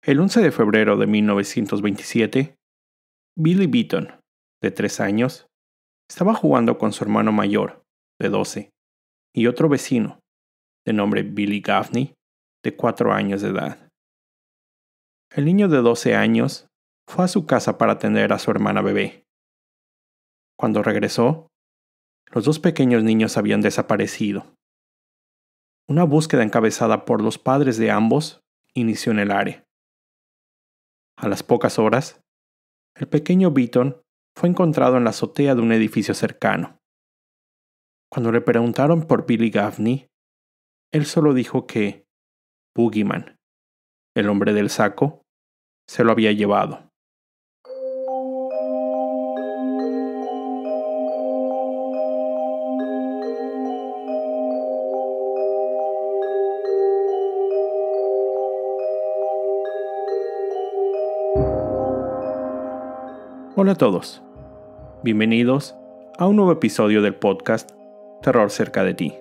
El 11 de febrero de 1927, Billy Beaton, de 3 años, estaba jugando con su hermano mayor, de 12, y otro vecino, de nombre Billy Gaffney, de 4 años de edad. El niño de 12 años fue a su casa para atender a su hermana bebé. Cuando regresó, los dos pequeños niños habían desaparecido. Una búsqueda encabezada por los padres de ambos inició en el área. A las pocas horas, el pequeño Beaton fue encontrado en la azotea de un edificio cercano. Cuando le preguntaron por Billy Gaffney, él solo dijo que Boogeyman, el hombre del saco, se lo había llevado. Hola a todos, bienvenidos a un nuevo episodio del podcast Terror cerca de ti.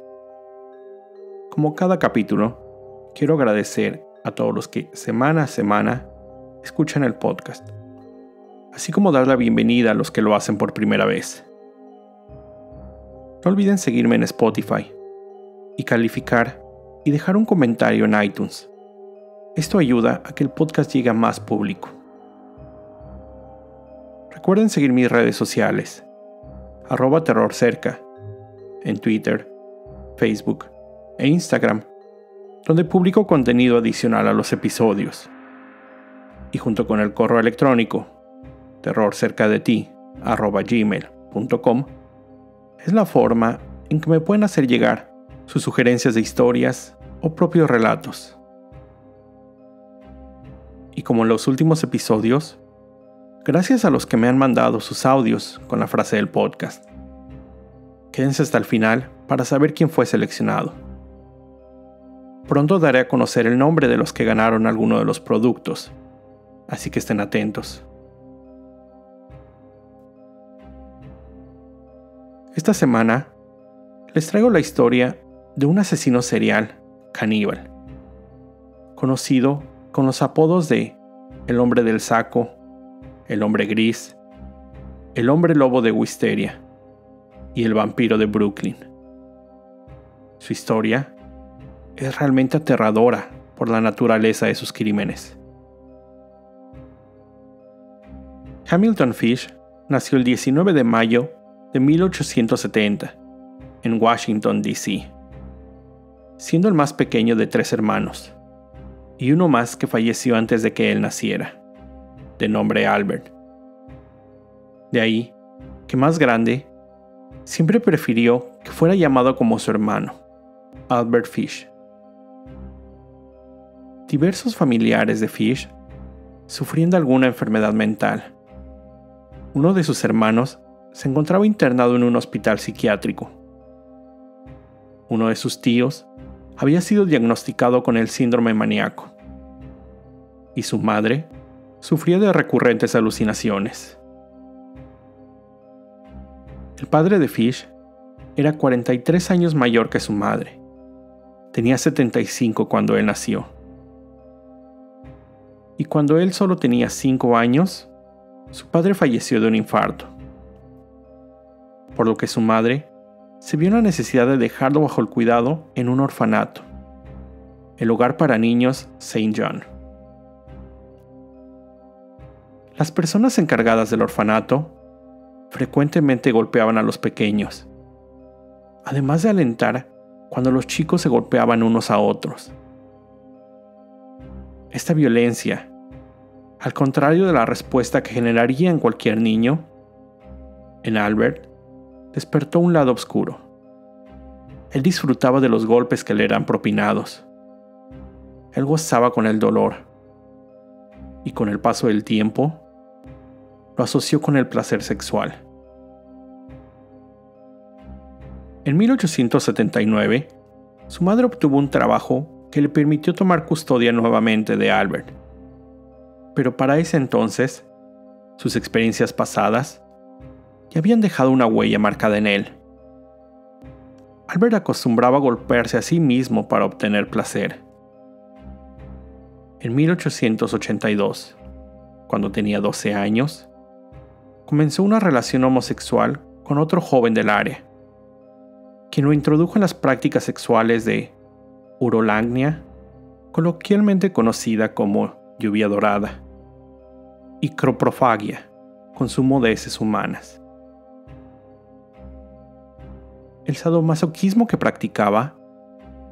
Como cada capítulo, quiero agradecer a todos los que semana a semana escuchan el podcast, así como dar la bienvenida a los que lo hacen por primera vez. No olviden seguirme en Spotify y calificar y dejar un comentario en iTunes. Esto ayuda a que el podcast llegue a más público. Recuerden seguir mis redes sociales, @terrorcerca, en Twitter, Facebook e Instagram, donde publico contenido adicional a los episodios. Y junto con el correo electrónico, terrorcercadeti@gmail.com, es la forma en que me pueden hacer llegar sus sugerencias de historias o propios relatos. Y como en los últimos episodios, gracias a los que me han mandado sus audios con la frase del podcast. Quédense hasta el final para saber quién fue seleccionado. Pronto daré a conocer el nombre de los que ganaron alguno de los productos, así que estén atentos. Esta semana les traigo la historia de un asesino serial caníbal, conocido con los apodos de El hombre del saco, El hombre gris, El hombre lobo de Wisteria y El vampiro de Brooklyn. Su historia es realmente aterradora por la naturaleza de sus crímenes. Hamilton Fish nació el 19 de mayo de 1870 en Washington, D.C., siendo el más pequeño de 3 hermanos, y uno más que falleció antes de que él naciera, de nombre Albert. De ahí que más grande, siempre prefirió que fuera llamado como su hermano, Albert Fish. Diversos familiares de Fish sufrían de alguna enfermedad mental. Uno de sus hermanos se encontraba internado en un hospital psiquiátrico. Uno de sus tíos había sido diagnosticado con el síndrome maníaco. Y su madre sufría de recurrentes alucinaciones. El padre de Fish era 43 años mayor que su madre. Tenía 75 cuando él nació. Y cuando él solo tenía 5 años, su padre falleció de un infarto. Por lo que su madre se vio en la necesidad de dejarlo bajo el cuidado en un orfanato, el hogar para niños St. John. Las personas encargadas del orfanato frecuentemente golpeaban a los pequeños, además de alentar cuando los chicos se golpeaban unos a otros. Esta violencia, al contrario de la respuesta que generaría en cualquier niño, en Albert despertó un lado oscuro. Él disfrutaba de los golpes que le eran propinados. Él gozaba con el dolor, y con el paso del tiempo, lo asoció con el placer sexual. En 1879, su madre obtuvo un trabajo que le permitió tomar custodia nuevamente de Albert. Pero para ese entonces, sus experiencias pasadas ya habían dejado una huella marcada en él. Albert acostumbraba a golpearse a sí mismo para obtener placer. En 1882, cuando tenía 12 años, comenzó una relación homosexual con otro joven del área, quien lo introdujo en las prácticas sexuales de urolagnia, coloquialmente conocida como lluvia dorada, y coprofagia, consumo de heces humanas. El sadomasoquismo que practicaba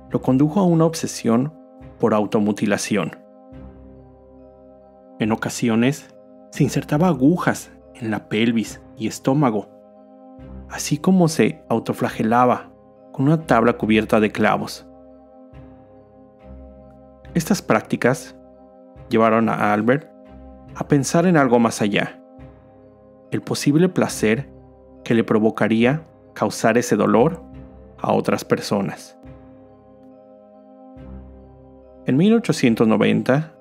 lo condujo a una obsesión por automutilación. En ocasiones, se insertaba agujas en la pelvis y estómago, así como se autoflagelaba con una tabla cubierta de clavos. Estas prácticas llevaron a Albert a pensar en algo más allá, el posible placer que le provocaría causar ese dolor a otras personas. En 1890,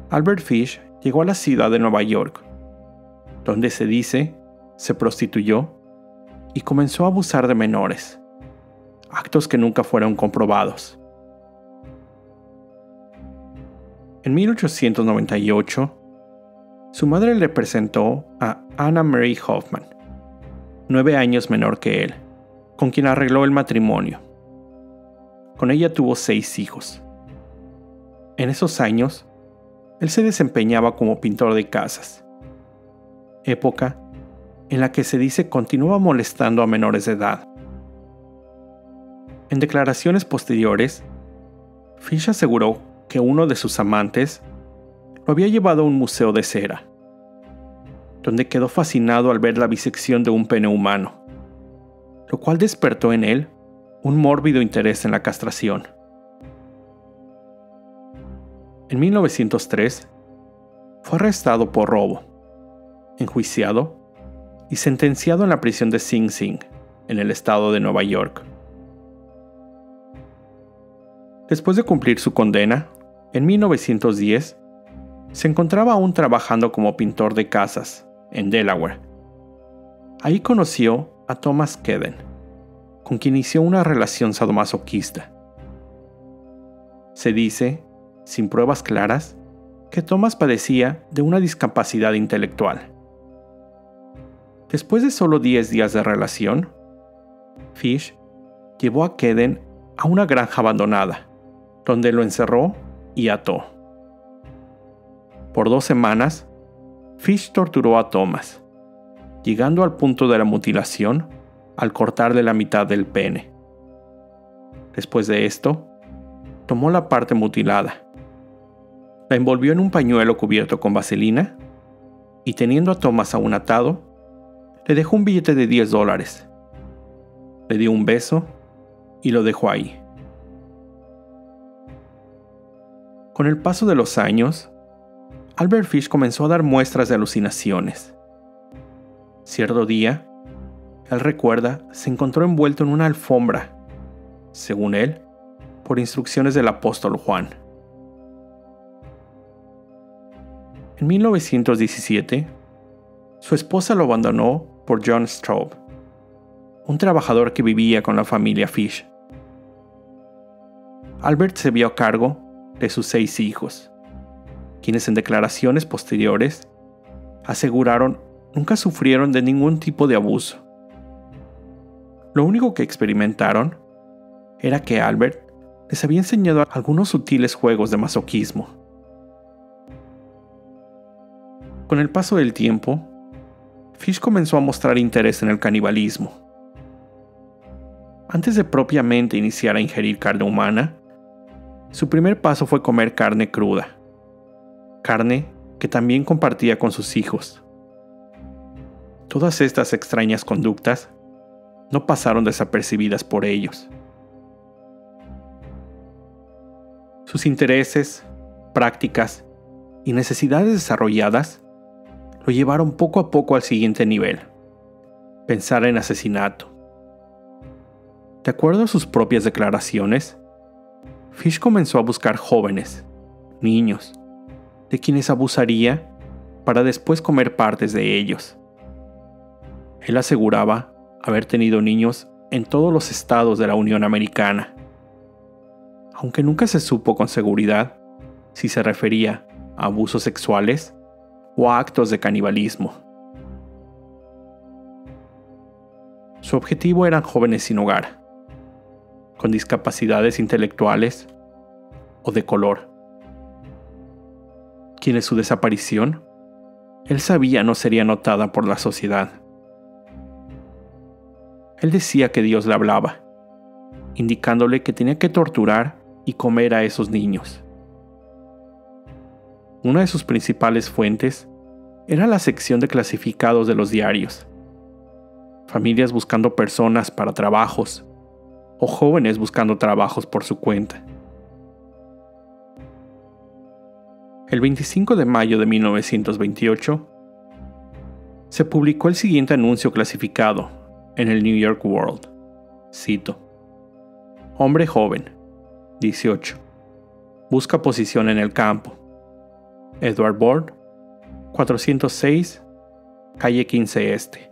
Albert Fish llegó a la ciudad de Nueva York, donde se dice se prostituyó y comenzó a abusar de menores, actos que nunca fueron comprobados. En 1898, su madre le presentó a Anna Mary Hoffman, 9 años menor que él, con quien arregló el matrimonio. Con ella tuvo 6 hijos. En esos años, él se desempeñaba como pintor de casas, época en la que se dice continuaba molestando a menores de edad. En declaraciones posteriores, Fish aseguró que uno de sus amantes lo había llevado a un museo de cera, donde quedó fascinado al ver la bisección de un pene humano, lo cual despertó en él un mórbido interés en la castración. En 1903, fue arrestado por robo, enjuiciado y sentenciado en la prisión de Sing Sing, en el estado de Nueva York. Después de cumplir su condena, en 1910, se encontraba aún trabajando como pintor de casas en Delaware. Ahí conoció a Thomas Kedden, con quien inició una relación sadomasoquista. Se dice, sin pruebas claras, que Thomas padecía de una discapacidad intelectual. Después de solo 10 días de relación, Fish llevó a Kedden a una granja abandonada, donde lo encerró y ató. Por 2 semanas, Fish torturó a Thomas, llegando al punto de la mutilación al cortarle la mitad del pene. Después de esto, tomó la parte mutilada, la envolvió en un pañuelo cubierto con vaselina y, teniendo a Thomas aún atado, le dejó un billete de $10. Le dio un beso y lo dejó ahí. Con el paso de los años, Albert Fish comenzó a dar muestras de alucinaciones. Cierto día, él recuerda, se encontró envuelto en una alfombra, según él, por instrucciones del apóstol Juan. En 1917, su esposa lo abandonó por John Straub, un trabajador que vivía con la familia Fish. Albert se vio a cargo de sus 6 hijos, quienes en declaraciones posteriores aseguraron nunca sufrieron de ningún tipo de abuso. Lo único que experimentaron era que Albert les había enseñado algunos sutiles juegos de masoquismo. Con el paso del tiempo, Fish comenzó a mostrar interés en el canibalismo. Antes de propiamente iniciar a ingerir carne humana, su primer paso fue comer carne cruda, carne que también compartía con sus hijos. Todas estas extrañas conductas no pasaron desapercibidas por ellos. Sus intereses, prácticas y necesidades desarrolladas lo llevaron poco a poco al siguiente nivel: pensar en asesinato. De acuerdo a sus propias declaraciones, Fish comenzó a buscar jóvenes, niños, de quienes abusaría para después comer partes de ellos. Él aseguraba haber tenido niños en todos los estados de la Unión Americana, aunque nunca se supo con seguridad si se refería a abusos sexuales o a actos de canibalismo. Su objetivo eran jóvenes sin hogar, con discapacidades intelectuales o de color, quienes su desaparición, él sabía, no sería notada por la sociedad. Él decía que Dios le hablaba, indicándole que tenía que torturar y comer a esos niños. Una de sus principales fuentes era la sección de clasificados de los diarios. Familias buscando personas para trabajos o jóvenes buscando trabajos por su cuenta. El 25 de mayo de 1928 se publicó el siguiente anuncio clasificado en el New York World. Cito: hombre joven, 18, busca posición en el campo. Edward Board, 406, calle 15 Este.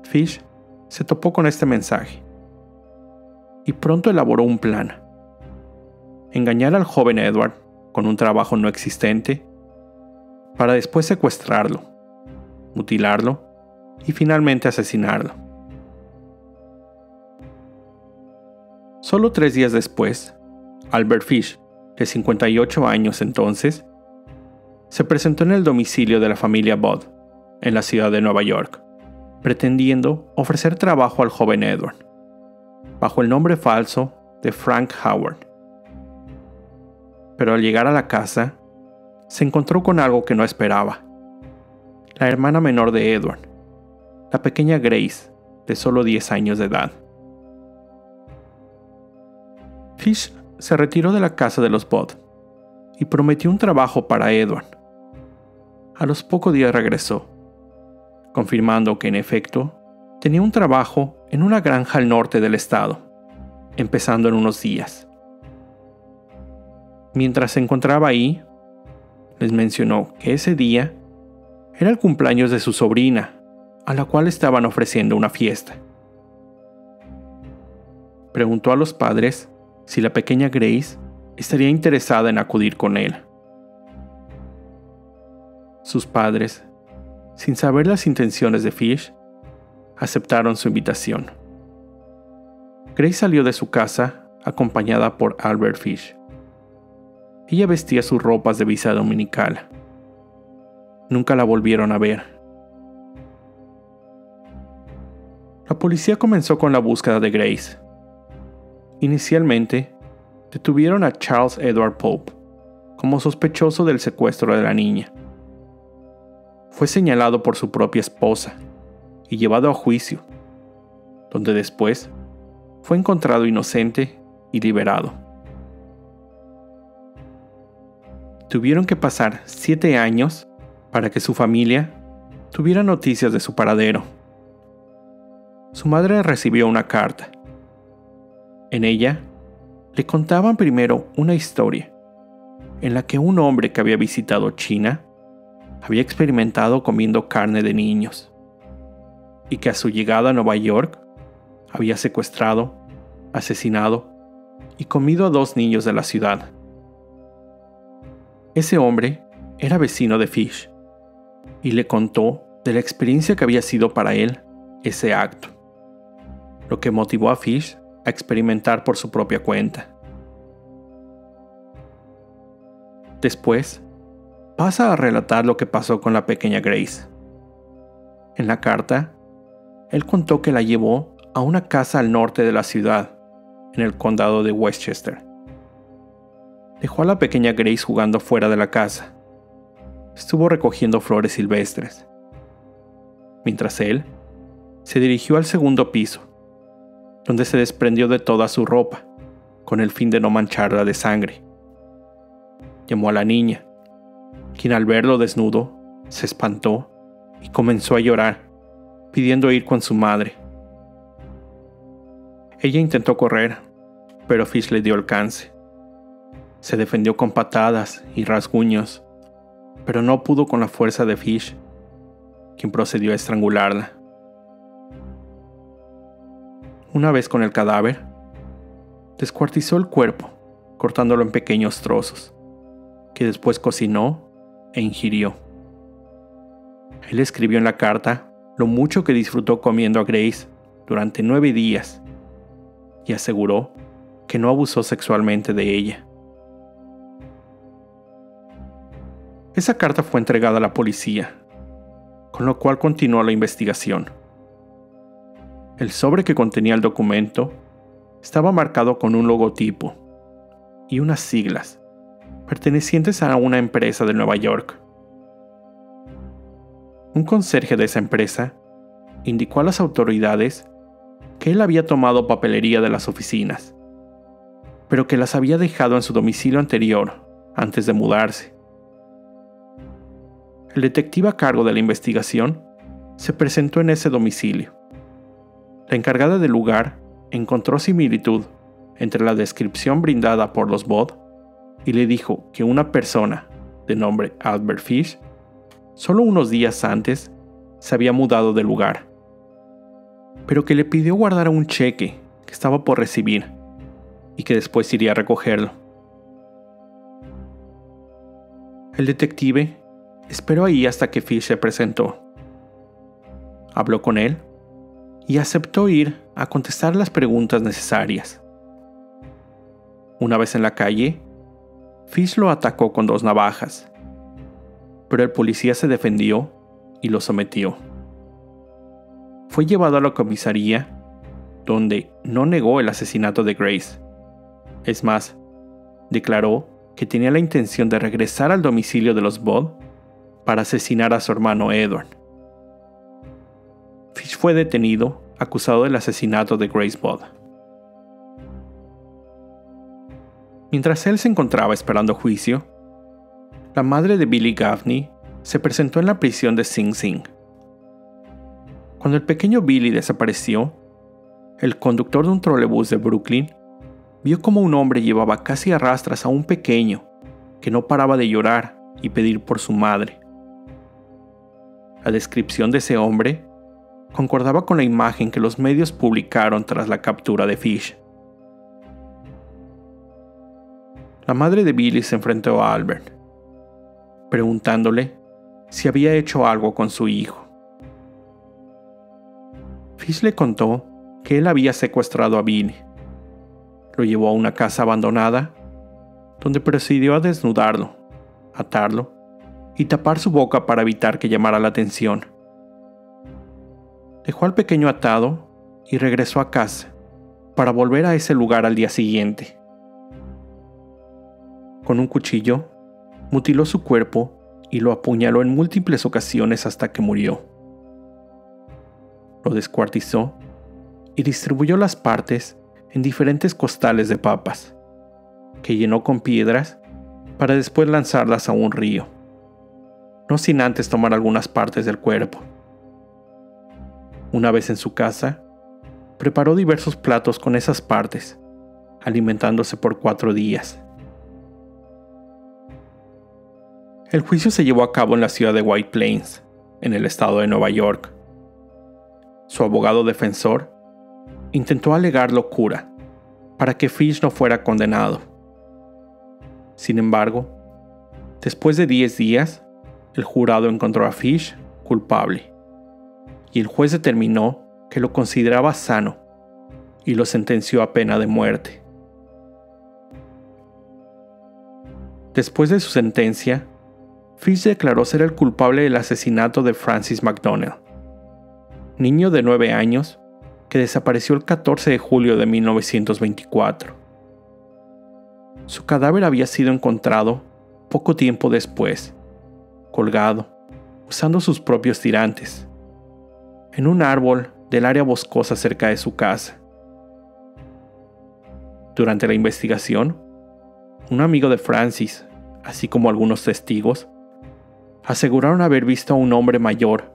Fish se topó con este mensaje y pronto elaboró un plan: engañar al joven Edward con un trabajo no existente para después secuestrarlo, mutilarlo y finalmente asesinarlo. Solo 3 días después, Albert Fish, de 58 años entonces, se presentó en el domicilio de la familia Budd, en la ciudad de Nueva York, pretendiendo ofrecer trabajo al joven Edward, bajo el nombre falso de Frank Howard. Pero al llegar a la casa, se encontró con algo que no esperaba. La hermana menor de Edward, la pequeña Grace, de solo 10 años de edad. Fish se retiró de la casa de los Budd y prometió un trabajo para Edward. A los pocos días regresó, confirmando que en efecto tenía un trabajo en una granja al norte del estado, empezando en unos días. Mientras se encontraba ahí, les mencionó que ese día era el cumpleaños de su sobrina, a la cual estaban ofreciendo una fiesta. Preguntó a los padres si la pequeña Grace estaría interesada en acudir con él. Sus padres, sin saber las intenciones de Fish, aceptaron su invitación. Grace salió de su casa acompañada por Albert Fish. Ella vestía sus ropas de visa dominical. Nunca la volvieron a ver. La policía comenzó con la búsqueda de Grace. Inicialmente, detuvieron a Charles Edward Pope como sospechoso del secuestro de la niña. Fue señalado por su propia esposa y llevado a juicio, donde después fue encontrado inocente y liberado. Tuvieron que pasar 7 años para que su familia tuviera noticias de su paradero. Su madre recibió una carta. En ella, le contaban primero una historia en la que un hombre que había visitado China había experimentado comiendo carne de niños y que a su llegada a Nueva York había secuestrado, asesinado y comido a 2 niños de la ciudad. Ese hombre era vecino de Fish y le contó de la experiencia que había sido para él ese acto, lo que motivó a Fish a experimentar por su propia cuenta. Después, pasa a relatar lo que pasó con la pequeña Grace. En la carta, él contó que la llevó a una casa al norte de la ciudad, en el condado de Westchester. Dejó a la pequeña Grace jugando fuera de la casa. Estuvo recogiendo flores silvestres. Mientras él se dirigió al segundo piso, donde se desprendió de toda su ropa, con el fin de no mancharla de sangre. Llamó a la niña, quien al verlo desnudo, se espantó y comenzó a llorar, pidiendo ir con su madre. Ella intentó correr, pero Fish le dio alcance. Se defendió con patadas y rasguños, pero no pudo con la fuerza de Fish, quien procedió a estrangularla. Una vez con el cadáver, descuartizó el cuerpo cortándolo en pequeños trozos, que después cocinó e ingirió. Él escribió en la carta lo mucho que disfrutó comiendo a Grace durante 9 días y aseguró que no abusó sexualmente de ella. Esa carta fue entregada a la policía, con lo cual continuó la investigación. El sobre que contenía el documento estaba marcado con un logotipo y unas siglas pertenecientes a una empresa de Nueva York. Un conserje de esa empresa indicó a las autoridades que él había tomado papelería de las oficinas, pero que las había dejado en su domicilio anterior antes de mudarse. El detective a cargo de la investigación se presentó en ese domicilio. La encargada del lugar encontró similitud entre la descripción brindada por los Bode y le dijo que una persona de nombre Albert Fish, solo unos días antes, se había mudado del lugar, pero que le pidió guardar un cheque que estaba por recibir y que después iría a recogerlo. El detective esperó ahí hasta que Fish se presentó. Habló con él y aceptó ir a contestar las preguntas necesarias. Una vez en la calle, Fish lo atacó con 2 navajas, pero el policía se defendió y lo sometió. Fue llevado a la comisaría, donde no negó el asesinato de Grace. Es más, declaró que tenía la intención de regresar al domicilio de los Bode para asesinar a su hermano Edward. Fish fue detenido, acusado del asesinato de Grace Bode. Mientras él se encontraba esperando juicio, la madre de Billy Gaffney se presentó en la prisión de Sing Sing. Cuando el pequeño Billy desapareció, el conductor de un trolebús de Brooklyn vio cómo un hombre llevaba casi a rastras a un pequeño que no paraba de llorar y pedir por su madre. La descripción de ese hombre concordaba con la imagen que los medios publicaron tras la captura de Fish. La madre de Billy se enfrentó a Albert, preguntándole si había hecho algo con su hijo. Fish le contó que él había secuestrado a Billy. Lo llevó a una casa abandonada, donde procedió a desnudarlo, atarlo y tapar su boca para evitar que llamara la atención. Dejó al pequeño atado y regresó a casa para volver a ese lugar al día siguiente. Con un cuchillo, mutiló su cuerpo y lo apuñaló en múltiples ocasiones hasta que murió. Lo descuartizó y distribuyó las partes en diferentes costales de papas, que llenó con piedras para después lanzarlas a un río, no sin antes tomar algunas partes del cuerpo. Una vez en su casa, preparó diversos platos con esas partes, alimentándose por 4 días. El juicio se llevó a cabo en la ciudad de White Plains, en el estado de Nueva York. Su abogado defensor intentó alegar locura para que Fish no fuera condenado. Sin embargo, después de 10 días, el jurado encontró a Fish culpable y el juez determinó que lo consideraba sano y lo sentenció a pena de muerte. Después de su sentencia, Fish declaró ser el culpable del asesinato de Francis McDonnell, niño de 9 años que desapareció el 14 de julio de 1924. Su cadáver había sido encontrado poco tiempo después, colgado, usando sus propios tirantes, en un árbol del área boscosa cerca de su casa. Durante la investigación, un amigo de Francis, así como algunos testigos, aseguraron haber visto a un hombre mayor,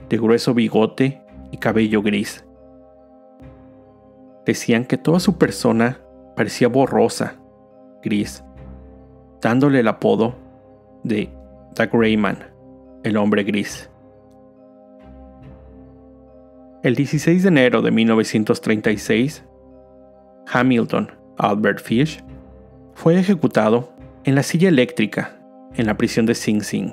de grueso bigote y cabello gris. Decían que toda su persona parecía borrosa, gris, dándole el apodo de The Gray Man, el hombre gris. El 16 de enero de 1936, Hamilton Albert Fish Fue ejecutado en la silla eléctrica en la prisión de Sing Sing.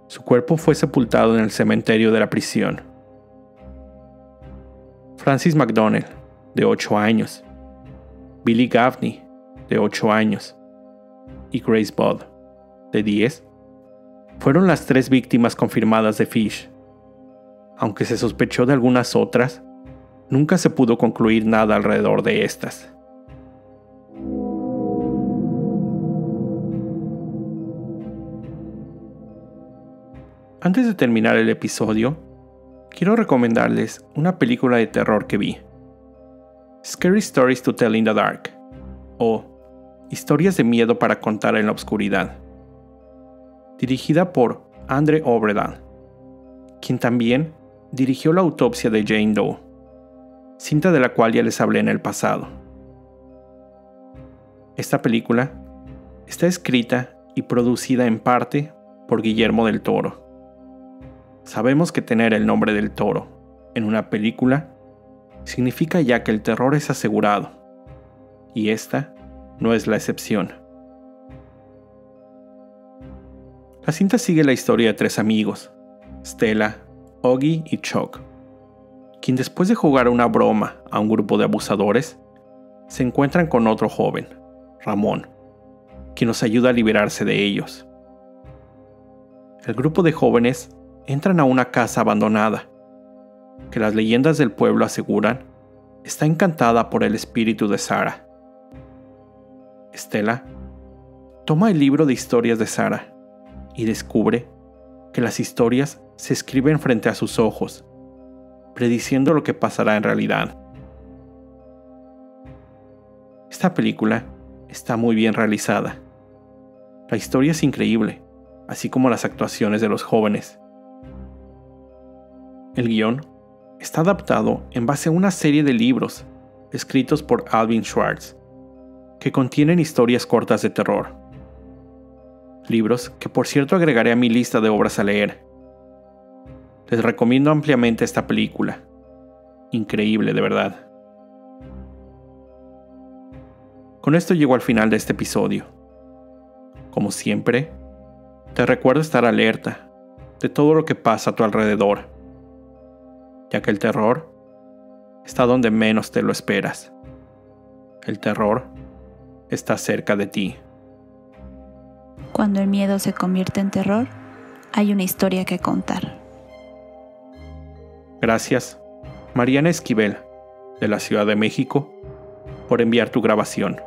Su cuerpo fue sepultado en el cementerio de la prisión. Francis McDonnell, de 8 años, Billy Gaffney, de 8 años, y Grace Budd, de 10, fueron las 3 víctimas confirmadas de Fish. Aunque se sospechó de algunas otras, nunca se pudo concluir nada alrededor de estas. Antes de terminar el episodio, quiero recomendarles una película de terror que vi. Scary Stories to Tell in the Dark, o Historias de miedo para contar en la oscuridad, dirigida por Andre Obredal, quien también dirigió La autopsia de Jane Doe, cinta de la cual ya les hablé en el pasado. Esta película está escrita y producida en parte por Guillermo del Toro. Sabemos que tener el nombre del Toro en una película significa ya que el terror es asegurado, y esta no es la excepción. La cinta sigue la historia de 3 amigos, Stella, Oggy y Chuck, quien después de jugar una broma a un grupo de abusadores, se encuentran con otro joven, Ramón, quien los ayuda a liberarse de ellos. El grupo de jóvenes entran a una casa abandonada, que las leyendas del pueblo aseguran está encantada por el espíritu de Sarah. Stella toma el libro de historias de Sarah y descubre que las historias se escriben frente a sus ojos, prediciendo lo que pasará en realidad. Esta película está muy bien realizada. La historia es increíble, así como las actuaciones de los jóvenes. El guión está adaptado en base a una serie de libros escritos por Alvin Schwartz, que contienen historias cortas de terror. Libros que por cierto agregaré a mi lista de obras a leer. Les recomiendo ampliamente esta película. Increíble, de verdad. Con esto llego al final de este episodio. Como siempre, te recuerdo estar alerta de todo lo que pasa a tu alrededor, ya que el terror está donde menos te lo esperas. El terror está cerca de ti. Cuando el miedo se convierte en terror, hay una historia que contar. Gracias, Mariana Esquivel, de la Ciudad de México, por enviar tu grabación.